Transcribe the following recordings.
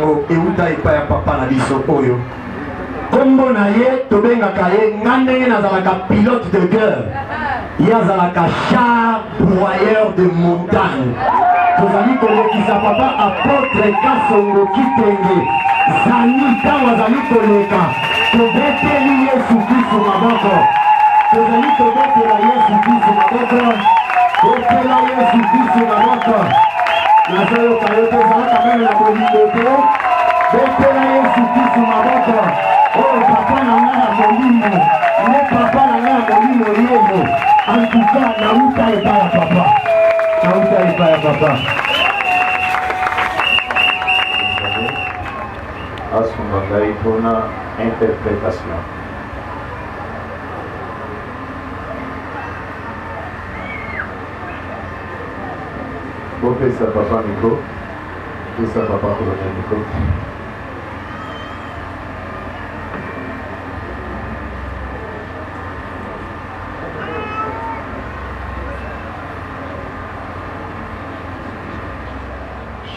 euta epai ya papa na biso oyo kombo na ye tobengaka ye nga ndenge nazalaka pilote de guerre ye azalaka char broyeur de montagne tozali kolekisa papa apôtre Kasongo Kitenge zani ntango azali koleka tobeteli Yesu Kristo maboko tozali kobetela Yesu Kristo maboko betela Yesu Kristo maboko nazoyoka yo tozalaka meme na bolingo te betela Yesu Kristo maboko oyo papa na nga na molimo ne papa na nga na molimo yeye antuka nauta epai ya papa nauta epai ya papa Asumbangai pona interprétation. Vous faites ça papa micro. Faites ça papa pour le micro.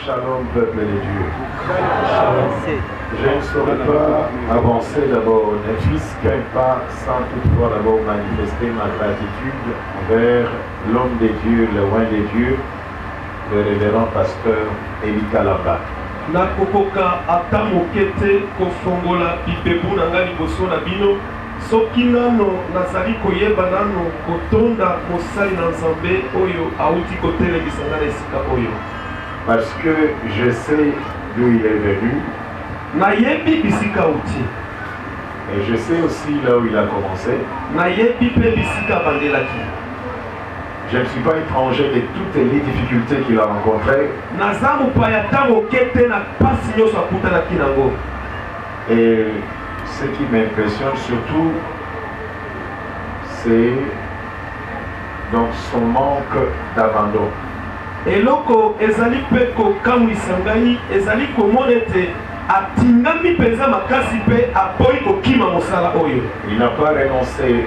Shalom peuple de Dieu. Je ne saurais pas avancer d'abord ne fût-ce qu'un pas sans toutefois d'abord manifester ma gratitude envers l'homme de Dieu, le roi de Dieu, le révérend pasteur Eli Kalamba. nakokoka ata moke te kofongola bipebu na ngai liboso na bino soki nano nazali koyeba nano kotonda mosali na nzambe oyo auti kotelemisa ngai na esika oyo Parce que je sais d'où il est venu nayebi bisika auti et je sais aussi là où il a commencé. nayebi mpe bisika bandelaki Je ne suis pas étranger de toutes les difficultés qu'il a rencontrées. naza mopaya ta moke te na pasi nyonso akutanaki nango Et ce qui m'impressionne surtout, c'est donc son manque d'abandon. eloko ezali mpe kokamwisa ngai ezali komona ete atingami mpenza makasi mpe aboyi kokima mosala oyo Il n'a pas renoncé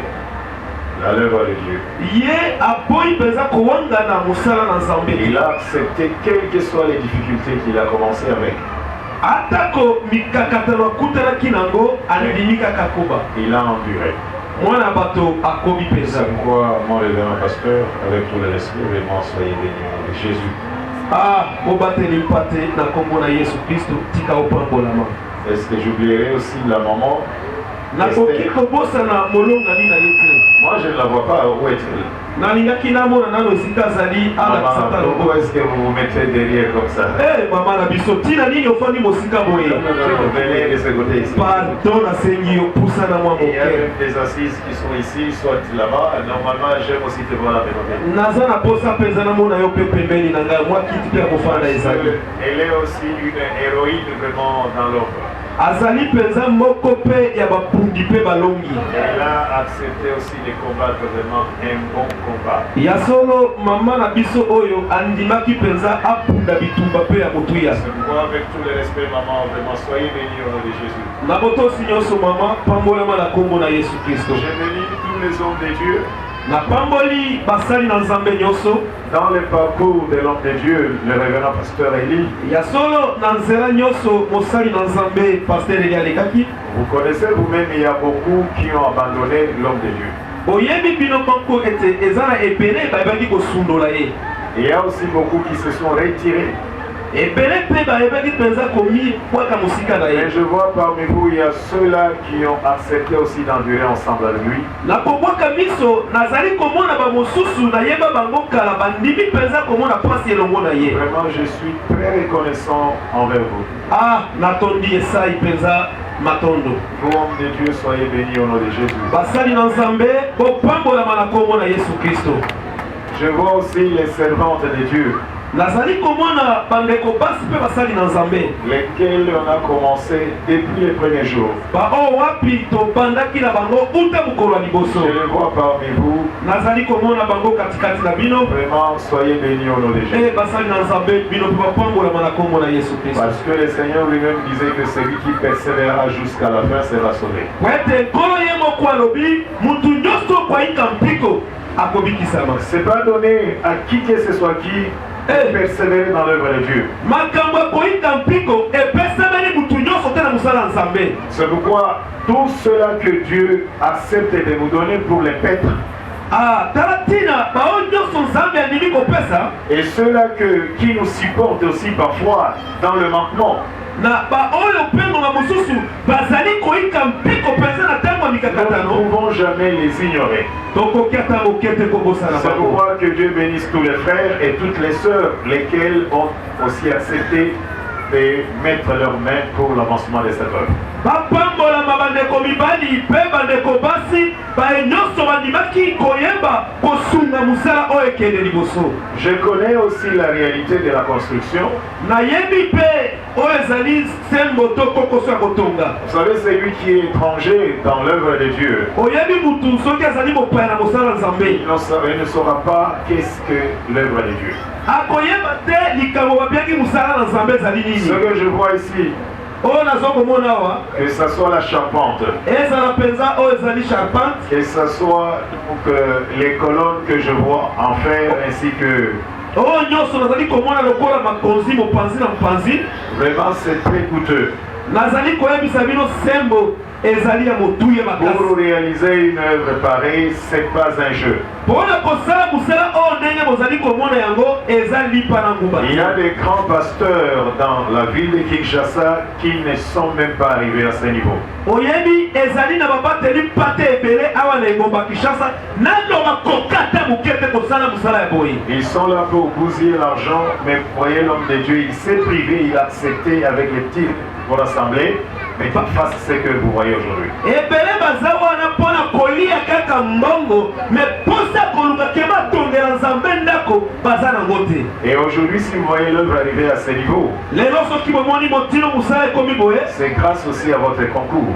à l'œuvre de Dieu. ye aboyi mpenza kowangana mosala na nzambe Il a accepté quelles que soient les difficultés qu'il a commencé avec. atako mikakatano akutanaki nango alibimi kaka koba Il a enduré. mwana bato akomi mpenza C'est pourquoi mon révérend pasteur, avec tout le respect, vraiment soyez bénis au nom de Jésus. obateli mpate na kombo na yesu kristo tika opambolama Est-ce que j'oublierai aussi la maman nakoki Esther? kobosana molongani na ye te Moi je ne la vois pas, où est-elle? nalingaki namona nano esika azali alakisa Maman, ta pourquoi lobo est-ce que vous vous mettez derrière comme ça? mama na biso ntina nini ofandi mosika boye Non, venez de ce côté ici. pardon nasengi yo pusana mwa Il y a moke même des assises qui sont ici, soit là-bas. Normalement, j'aime aussi te voir à Bénoté. naza na posa mpenza namona yo mpe pembeni na ngai mwa kiti mpe ya kofanda ezali Elle est aussi une héroïne vraiment dans l'ombre. azali mpenza moko mpe ya bapundi mpe balongi Elle a accepté aussi de combattre vraiment un bon combat. ya solo mama na biso oyo andimaki mpenza apunda bitumba mpe ya motuya C'est pourquoi, avec tout le respect, maman, vraiment, soyez bénis au nom de Jésus. na botosi nyonso mama pambolama na kombo na yesu kristo Je bénis tous les hommes de Dieu. napamboli basali na nzambe nyonso Dans le parcours de l'homme de Dieu, le révérend pasteur Eli, ya solo na nzela nyonso mosali na nzambe paster eli alekaki vous connaissez vous-même, il y a beaucoup qui ont abandonné l'homme de Dieu. boyebi bino moko ete eza na ebele bayebaki kosundola ye Il y a aussi beaucoup qui se sont retirés. ebele mpe bayebaki mpenza komibwaka mosika na ye Mais je vois parmi vous, il y a ceux-là qui ont accepté aussi d'endurer ensemble avec lui. na kobwaka miso nazali komona bamosusu nayeba bango kala bandimi mpenza komona mpasi elongo na ye Vraiment, je suis très reconnaissant envers vous. natondi esai mpenza matondo Vous, hommes de Dieu, soyez bénis au nom de Jésus. basali na nzambe bopambolama na kombo na yesu kristo Je vois aussi les servantes de Dieu, nazali komona bandeko basi mpe basali na nzambe lesquels on a commencé depuis les premiers jours. baoyo wapi tobandaki na bango uta mokolo ya liboso Je les vois parmi vous. nazali komona bango katikati na bino Vraiment, soyez bénis au nom de Jésus. basali na nzambe bino mpe bapambolama na kombo na yesu kristo Parce que le Seigneur lui-même disait que celui qui persévérera jusqu'à la fin sera sauvé. po ete nkolo ye moko alobi mutu nyonso okoyika mpiko akobikisama C'est pas donné à qui que ce soit qui et persévérer dans l'œuvre de Dieu. C'est pourquoi tout cela que Dieu accepte de nous donner pour les paîtres, et ceux-là qui nous supportent aussi parfois dans le manquement, nous ne pouvons jamais les ignorer. C'est pourquoi que Dieu bénisse tous les frères et toutes les sœurs, lesquels ont aussi accepté de mettre leurs mains pour l'avancement de cette œuvre. Je connais aussi la réalité de la construction. Vous savez, c'est lui qui est étranger dans l'œuvre de Dieu. Il ne saura pas qu'est-ce que l'œuvre de Dieu. Ce que je vois ici, que ce soit la charpente, que ce soit les colonnes que je vois en fer, ainsi que vraiment c'est très coûteux. Pour réaliser une œuvre pareille, c'est pas un jeu. Il y a des grands pasteurs dans la ville de Kinshasa qui ne sont même pas arrivés à ce niveau. Ils sont là pour bousiller l'argent, mais voyez, l'homme de Dieu, il s'est privé, il a accepté avec les petits pour rassembler, mais qu'il fasse ce que vous voyez aujourd'hui. Et aujourd'hui, si vous voyez l'œuvre arriver à ce niveau, c'est grâce aussi à votre concours,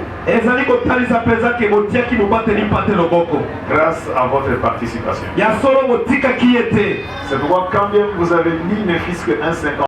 grâce à votre participation. C'est pourquoi quand bien vous avez mis ne fût-ce que 1,50